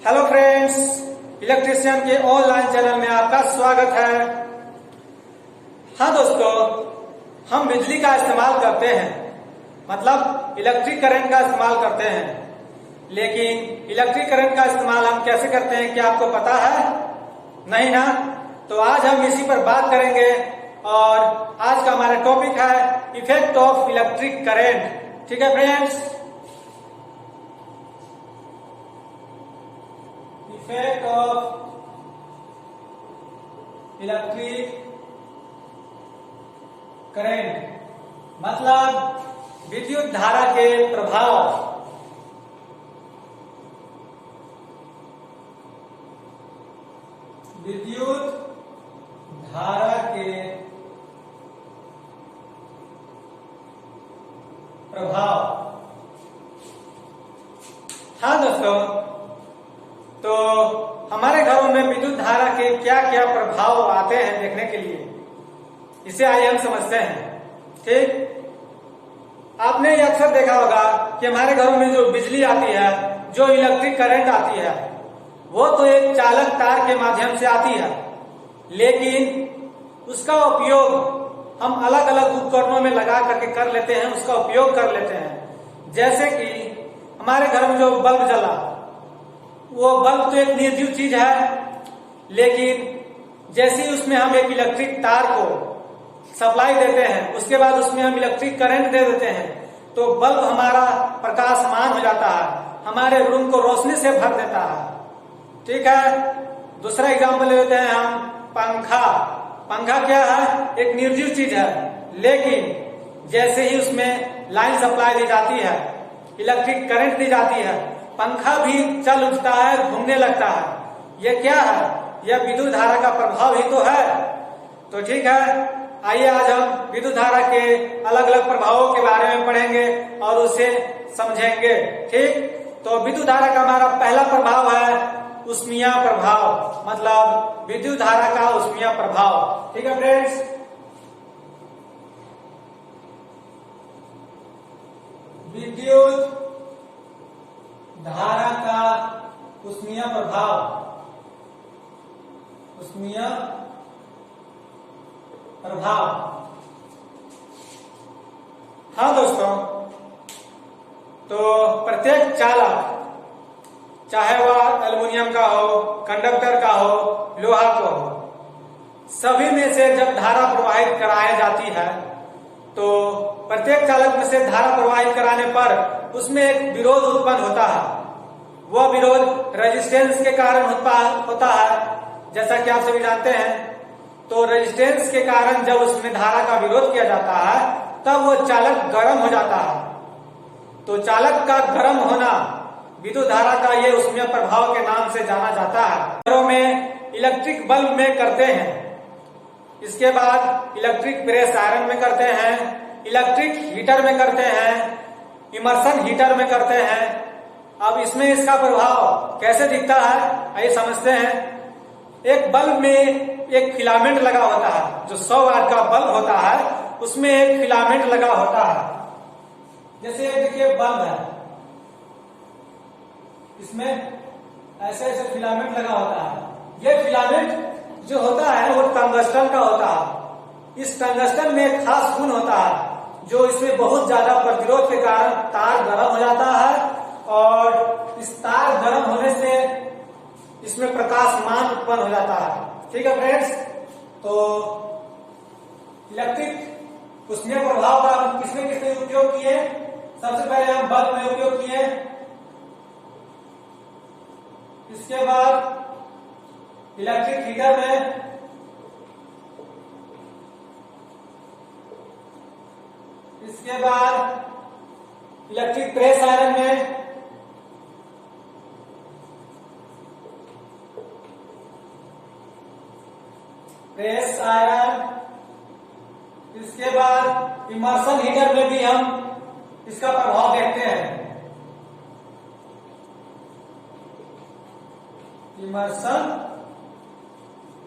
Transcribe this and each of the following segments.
Hello friends, electrician के online channel में आपका स्वागत है। हाँ दोस्तों, हम बिजली का इस्तेमाल करते हैं, मतलब इलेक्ट्रिक करंट का इस्तेमाल करते हैं। लेकिन इलेक्ट्रिक करंट का इस्तेमाल हम कैसे करते हैं, क्या आपको पता है? नहीं ना? तो आज हम इसी पर बात करेंगे और आज का हमारा टॉपिक है इफेक्ट ऑफ इलेक्ट्रिक करंट। ठीक है friends, effect of electric current मतलब विद्युत धारा के प्रभाव। विद्युत धारा के प्रभाव। हाँ दोस्तों, तो हमारे घरों में विद्युत धारा के क्या क्या प्रभाव आते हैं देखने के लिए, इसे आइए हम समझते हैं। ठीक, आपने ये अक्सर देखा होगा कि हमारे घरों में जो बिजली आती है, जो इलेक्ट्रिक करंट आती है, वो तो एक चालक तार के माध्यम से आती है, लेकिन उसका उपयोग हम अलग अलग उपकरणों में लगा करके कर लेते हैं, उसका उपयोग कर लेते हैं। जैसे कि हमारे घर में जो बल्ब जला, वो बल्ब तो एक निर्जीव चीज है, लेकिन जैसे ही उसमें हम एक इलेक्ट्रिक तार को सप्लाई देते हैं, उसके बाद उसमें हम इलेक्ट्रिक करंट दे देते हैं, तो बल्ब हमारा प्रकाशमान हो जाता है, हमारे रूम को रोशनी से भर देता है। ठीक है, दूसरा एग्जाम्पल लेते हैं हम पंखा। पंखा क्या है? एक निर्जीव चीज है, लेकिन जैसे ही उसमें लाइन सप्लाई दी जाती है, इलेक्ट्रिक करंट दी जाती है, पंखा भी चल उठता है, घूमने लगता है। यह क्या है? यह विद्युत धारा का प्रभाव ही तो है। तो ठीक है, आइए आज हम विद्युत धारा के अलग अलग प्रभावों के बारे में पढ़ेंगे और उसे समझेंगे। ठीक, तो विद्युत धारा का हमारा पहला प्रभाव है ऊष्मीय प्रभाव, मतलब विद्युत धारा का ऊष्मीय प्रभाव। ठीक है फ्रेंड्स, विद्युत धारा का ऊष्मीय प्रभाव। ऊष्मीय प्रभाव। हाँ दोस्तों, तो प्रत्येक चालक, चाहे वह एल्युमिनियम का हो, कंडक्टर का हो, लोहा का हो, सभी में से जब धारा प्रवाहित कराई जाती है, तो प्रत्येक चालक में से धारा प्रवाहित कराने पर उसमें एक विरोध उत्पन्न होता है। वह विरोध रेजिस्टेंस के कारण होता है, जैसा कि आप सभी जानते हैं। तो रेजिस्टेंस के कारण जब उसमें धारा का विरोध किया जाता है, तब वो चालक गर्म हो जाता है। तो चालक का गर्म होना विद्युत धारा का ये ऊष्मीय प्रभाव के नाम से जाना जाता है। घरों में इलेक्ट्रिक बल्ब में करते हैं, इसके बाद इलेक्ट्रिक प्रेस आयरन में करते हैं, इलेक्ट्रिक हीटर में करते हैं, इमर्सन हीटर में करते हैं। अब इसमें इसका प्रभाव कैसे दिखता है, आइए समझते हैं। एक बल्ब में एक फिलामेंट लगा होता है, जो 100 वाट का बल्ब होता है, उसमें एक फिलामेंट लगा होता है। जैसे देखिए बल्ब है, इसमें ऐसे ऐसे फिलामेंट लगा होता है। ये फिलामेंट जो होता है वो टंगस्टन का होता है। इस टंगस्टन में एक खास गुण होता है, जो इसमें बहुत ज्यादा प्रतिरोध के कारण तार गर्म हो जाता है, और इस तार गर्म होने से इसमें प्रकाशमान उत्पन्न हो जाता है। ठीक है फ्रेंड्स, तो इलेक्ट्रिक ऊष्मीय प्रभाव का हम किसने किसने उपयोग किए? सबसे पहले हम बल्ब में उपयोग किए, इसके बाद इलेक्ट्रिक हीटर में, इसके बाद इलेक्ट्रिक प्रेस आयरन में, प्रेस आयरन, इसके बाद इमर्सन हीटर में भी हम इसका प्रभाव देखते हैं। इमर्सन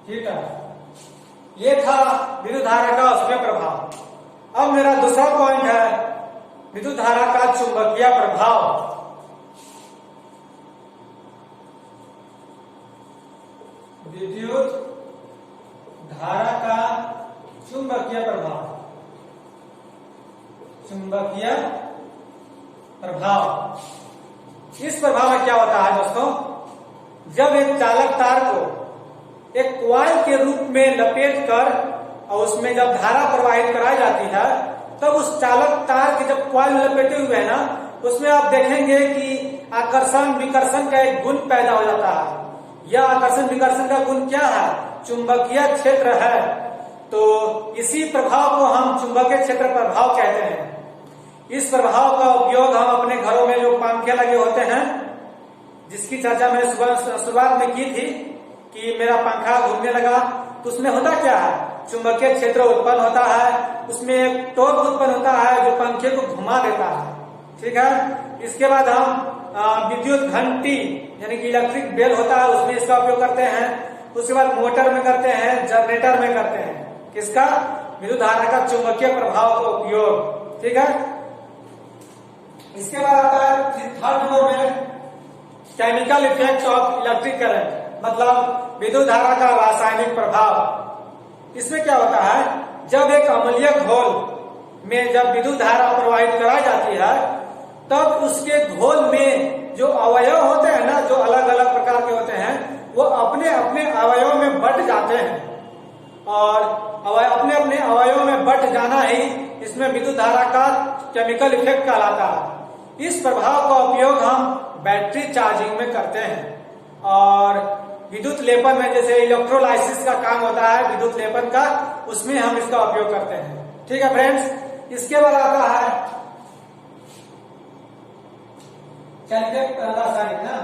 हीटर, ये था विद्युत धारा का ऊष्मीय प्रभाव। अब मेरा दूसरा पॉइंट है विद्युत धारा का चुंबकीय प्रभाव। विद्युत धारा का चुंबकीय प्रभाव। चुंबकीय प्रभाव, इस प्रभाव में क्या होता है दोस्तों, जब एक चालक तार को एक कॉइल के रूप में लपेट कर और उसमें जब धारा प्रवाहित कराई जाती है, तब उस चालक तार के जब कॉइल लपेटे हुए है ना, उसमें आप देखेंगे कि आकर्षण विकर्षण का एक गुण पैदा हो जाता है। यह आकर्षण विकर्षण का गुण क्या है, चुंबकीय क्षेत्र है। तो इसी प्रभाव को हम चुंबकीय क्षेत्र प्रभाव कहते हैं। इस प्रभाव का उपयोग हम अपने घरों में जो पंखे लगे होते हैं, जिसकी चर्चा मैंने शुरुआत में की थी कि मेरा पंखा घूमने लगा, तो उसमें होता क्या है, चुंबकीय क्षेत्र उत्पन्न होता है, उसमें एक टॉर्क उत्पन्न होता है जो पंखे को घुमा देता है। ठीक है, इसके बाद हम विद्युत घंटी यानी कि इलेक्ट्रिक बेल होता है, उसमें इसका उपयोग करते हैं। उसके बाद मोटर में करते हैं, जनरेटर में करते हैं, किसका, विद्युत धारा का चुंबकीय प्रभाव का उपयोग। ठीक है, इसके बाद आता है थर्ड नंबर में chemical effect of electric current, मतलब विद्युत धारा का रासायनिक प्रभाव। इसमें क्या होता है, जब एक अम्लीय घोल में जब विद्युत धारा प्रवाहित कराई जाती है, तब उसके घोल में जो अवयव होते हैं ना, जो अलग अलग प्रकार के होते हैं, वो अपने अपने अवयव में बंट जाते हैं। और अपने अपने अवयव में बंट जाना ही इसमें विद्युत धारा का केमिकल इफेक्ट कहलाता है। इस प्रभाव का उपयोग हम बैटरी चार्जिंग में करते हैं और विद्युत लेपन में, जैसे इलेक्ट्रोलाइसिस का काम होता है विद्युत लेपन का, उसमें हम इसका उपयोग करते हैं। ठीक है फ्रेंड्स, इसके बाद आता है रासायनिक ना,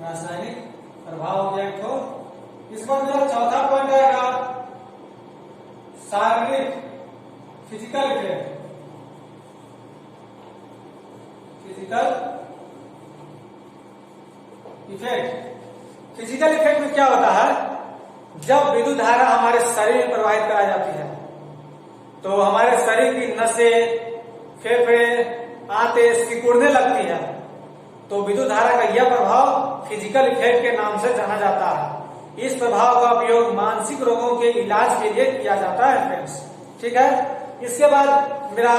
रासायनिक प्रभाव हो गया एक तो। इस पर मेरा चौथा पॉइंट आएगा शारीरिक physical effect. Physical effect, physical effect में क्या होता है, जब विद्युत धारा हमारे शरीर में प्रवाहित कराई जाती है, तो हमारे शरीर की नसें, फेफड़े, आंतें सिकुड़ने लगती है। तो विद्युत धारा का यह प्रभाव फिजिकल इफेक्ट के नाम से जाना जाता है। इस प्रभाव का उपयोग मानसिक रोगों के इलाज के लिए किया जाता है फ्रेंड्स। ठीक है, इसके बाद मेरा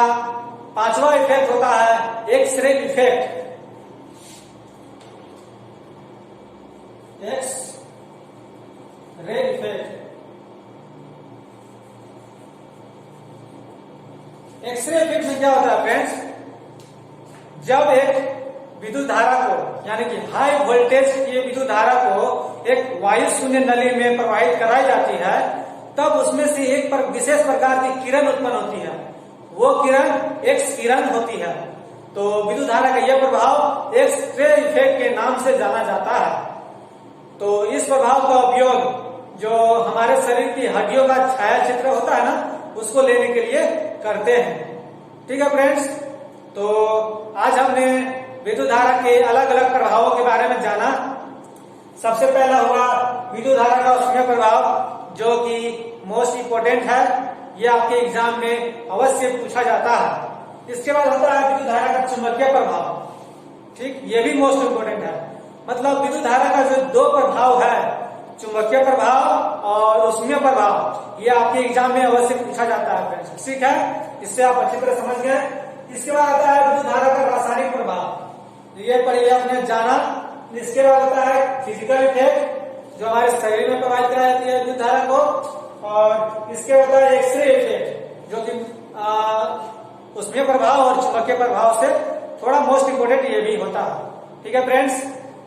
पांचवा इफेक्ट होता है X-ray effect. X-ray effect, X-ray effect में क्या होता है फ्रेंड्स, जब एक विद्युत धारा को यानी कि हाई वोल्टेज की विद्युत धारा को एक वायु शून्य नली में प्रवाहित कराई जाती है, तब उसमें से एक विशेष प्रकार की किरण उत्पन्न होती है। वो किरण एक्स किरण होती है। तो विद्युत धारा का यह प्रभाव एक्स-रे इफेक्ट के नाम से जाना जाता है। तो इस प्रभाव का उपयोग जो हमारे शरीर की हड्डियों का छाया चित्र होता है ना, उसको लेने के लिए करते हैं। ठीक है फ्रेंड्स, तो आज हमने विद्युत धारा के अलग अलग प्रभावों के बारे में जाना। सबसे पहला हुआ विद्युत धारा का ऊष्मीय प्रभाव, जो कि मोस्ट इम्पोर्टेंट है, ये आपके एग्जाम में अवश्य पूछा जाता है। इसके बाद होता है विद्युत धारा का चुंबकीय प्रभाव। ठीक, ये भी मोस्ट इम्पोर्टेंट है। मतलब विद्युत धारा का जो दो प्रभाव है, चुंबकीय प्रभाव और ऊष्मीय प्रभाव, ये आपके एग्जाम में अवश्य पूछा जाता है फ्रेंड्स। ठीक है, इससे आप अच्छी तरह समझ गए। इसके बाद आता है विद्युत धारा का रासायनिक प्रभाव, ये पहले आपने जाना। इसके बाद होता है फिजिकल इफेक्ट, जो हमारे शरीर में प्रभावित कराई जाती है विद्युत धारा को, और इसके होता है एक्सरे इफेक्ट, जो कि उसमें प्रभाव और चुंबकीय प्रभाव से थोड़ा मोस्ट इम्पोर्टेंट ये भी होता है। ठीक है फ्रेंड्स,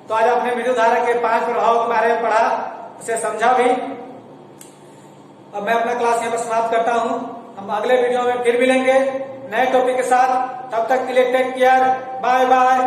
तो आज आपने विद्युत धारा के 5 प्रभावों के बारे में पढ़ा, उसे समझा भी। अब मैं अपना क्लास यहाँ पर समाप्त करता हूँ। हम अगले वीडियो में फिर मिलेंगे नए टॉपिक के साथ। तब तक के लिए टेक केयर, बाय बाय।